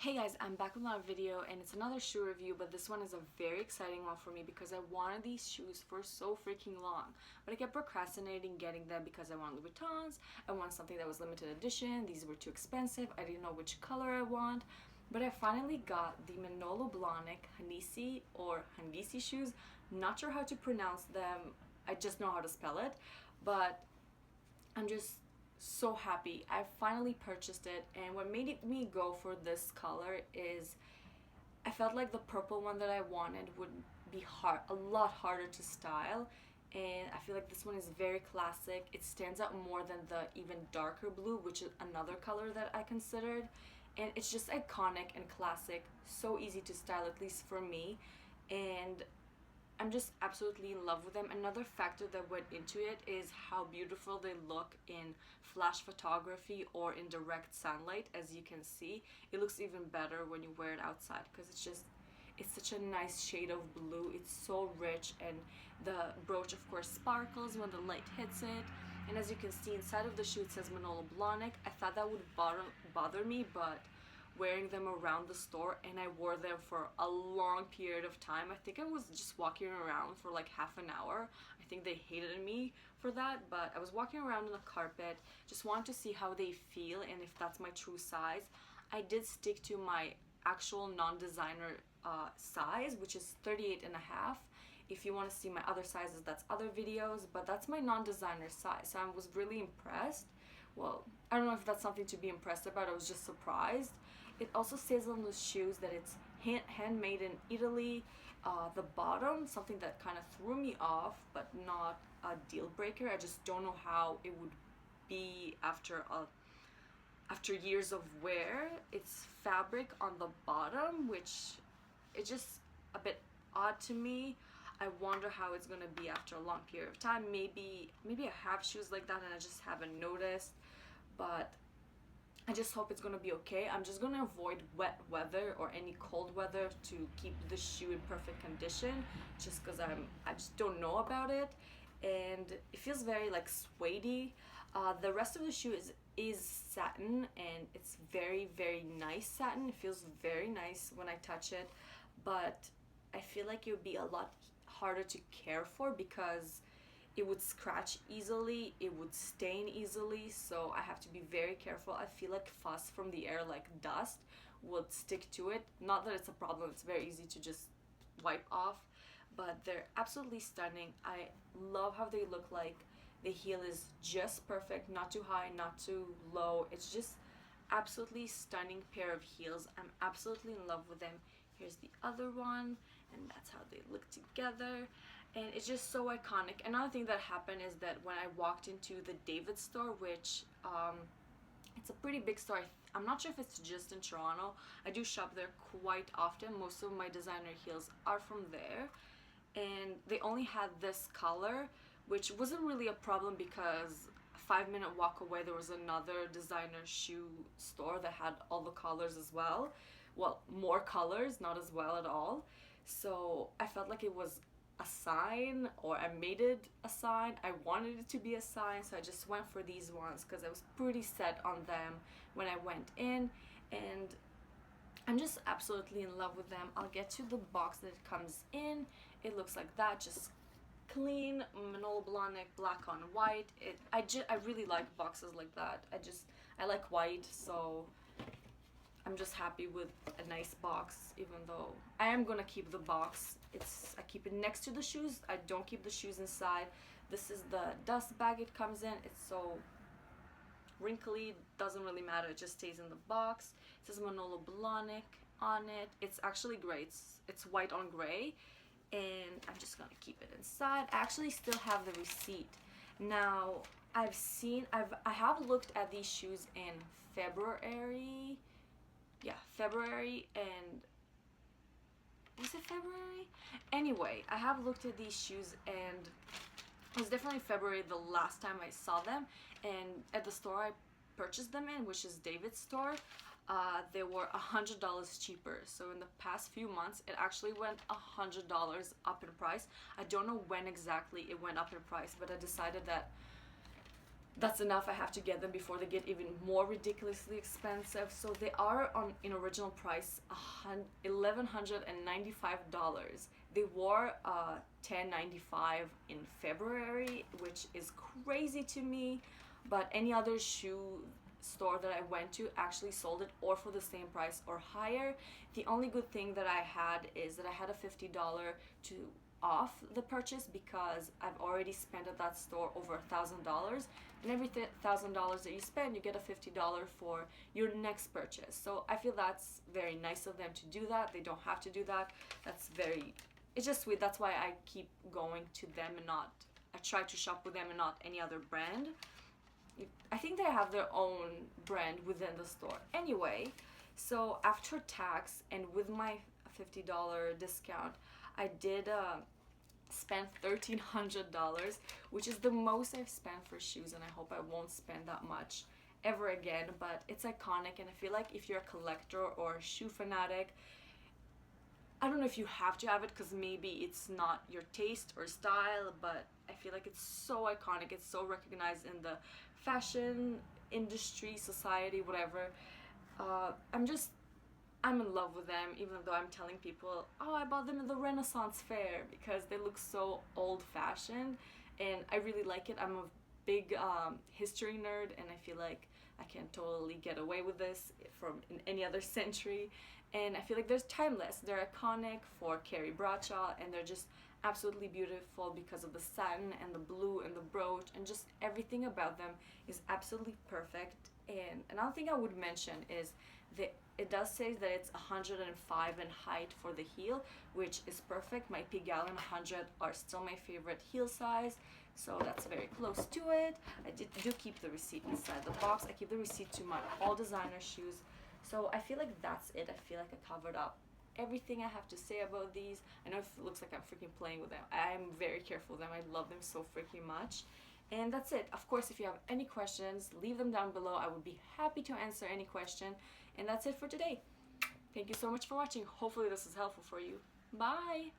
Hey guys, I'm back with another video and it's another shoe review, but this one is a very exciting one for me because I wanted these shoes for so freaking long. But I kept procrastinating getting them because I wanted Louboutins, I wanted something that was limited edition, these were too expensive, I didn't know which color I want. But I finally got the Manolo Blahnik Hangisi or Hangisi shoes. Not sure how to pronounce them, I just know how to spell it, but I'm just so happy. I finally purchased it, and what made me go for this color is I felt like the purple one that I wanted would be a lot harder to style, and I feel like this one is very classic. It stands out more than the even darker blue, which is another color that I considered, and it's just iconic and classic, so easy to style, at least for me, and I'm just absolutely in love with them. Another factor that went into it is how beautiful they look in flash photography or in direct sunlight. As you can see, it looks even better when you wear it outside because it's such a nice shade of blue. It's so rich, and the brooch of course sparkles when the light hits it. And as you can see, inside of the shoe it says Manolo Blahnik. I thought that would bother me, but wearing them around the store, and I wore them for a long period of time. I think I was just walking around for like half an hour. I think they hated me for that, but I was walking around on the carpet, just wanted to see how they feel and if that's my true size. I did stick to my actual non-designer size, which is 38 and a half. If you want to see my other sizes, that's other videos, but that's my non-designer size, so I was really impressed. Well, I don't know if that's something to be impressed about, I was just surprised. It also says on the shoes that it's handmade in Italy. The bottom, something that kind of threw me off, but not a deal breaker. I just don't know how it would be after years of wear. It's fabric on the bottom, which is just a bit odd to me. I wonder how it's gonna be after a long period of time. Maybe I have shoes like that and I just haven't noticed, but I just hope it's gonna be okay. I'm just gonna avoid wet weather or any cold weather to keep the shoe in perfect condition, just because I just don't know about it, and it feels very like suede-y. The rest of the shoe is satin, and it's very nice satin. It feels very nice when I touch it, but I feel like it would be a lot harder to care for because it would scratch easily, it would stain easily, so I have to be very careful. I feel like fuss from the air, like dust, would stick to it. Not that it's a problem, it's very easy to just wipe off, but they're absolutely stunning. I love how they look. Like the heel is just perfect, not too high, not too low. It's just absolutely stunning pair of heels. I'm absolutely in love with them. Here's the other one, and that's how they look together, and it's just so iconic. Another thing that happened is that when I walked into the David store, which it's a pretty big store. I'm not sure if it's just in Toronto. I do shop there quite often. Most of my designer heels are from there, and they only had this color, which wasn't really a problem because a 5-minute walk away there was another designer shoe store that had all the colors as well. Well, more colors, not as well at all. So I felt like it was a sign, or I made it a sign. I wanted it to be a sign, so I just went for these ones because I was pretty set on them when I went in, and I'm just absolutely in love with them. I'll get to the box that it comes in. It looks like that, just clean Manolo Blahnik black on white. I really like boxes like that. I like white, so I'm just happy with a nice box, even though I am gonna keep the box. I keep it next to the shoes. I don't keep the shoes inside. This is the dust bag it comes in. It's so wrinkly, doesn't really matter, it just stays in the box. It says Manolo Blahnik on it. It's actually gray. It's white on gray, and I'm just gonna keep it inside. I actually still have the receipt. Now, I have looked at these shoes in February. Yeah, February, and was it February? Anyway, I have looked at these shoes, and it was definitely February the last time I saw them, and at the store I purchased them in, which is David's store, they were $100 cheaper. So in the past few months it actually went $100 up in price. I don't know when exactly it went up in price, but I decided that that's enough. I have to get them before they get even more ridiculously expensive. So they are on in original price $1,195. They were $10.95 in February, which is crazy to me. But any other shoe store that I went to actually sold it or for the same price or higher. The only good thing that I had is that I had a $50 to off the purchase because I've already spent at that store over $1,000, and every $1,000 that you spend, you get a $50 for your next purchase. So I feel that's very nice of them to do that. They don't have to do that. It's just sweet. That's why I keep going to them and not, I try to shop with them and not any other brand. I think they have their own brand within the store. Anyway, so after tax and with my $50 discount, I did spend $1,300, which is the most I've spent for shoes, and I hope I won't spend that much ever again. But it's iconic, and I feel like if you're a collector or a shoe fanatic, I don't know if you have to have it because maybe it's not your taste or style, but I feel like it's so iconic. It's so recognized in the fashion industry, society, whatever. I'm in love with them, even though I'm telling people, oh, I bought them in the Renaissance fair, because they look so old-fashioned, and I really like it. I'm a big history nerd, and I feel like I can totally get away with this from in any other century, and I feel like they're timeless. They're iconic for Carrie Bradshaw, and they're just absolutely beautiful because of the satin and the blue and the brooch, and just everything about them is absolutely perfect. And another thing I would mention is it does say that it's 105 in height for the heel, which is perfect. My Pigalle 100 are still my favorite heel size, so that's very close to it. I do keep the receipt inside the box. I keep the receipt to my all designer shoes. So I feel like that's it. I feel like I covered up everything I have to say about these. I know it looks like I'm freaking playing with them. I'm very careful with them. I love them so freaking much. And that's it. Of course, if you have any questions, leave them down below. I would be happy to answer any question. And that's it for today. Thank you so much for watching. Hopefully this is helpful for you. Bye!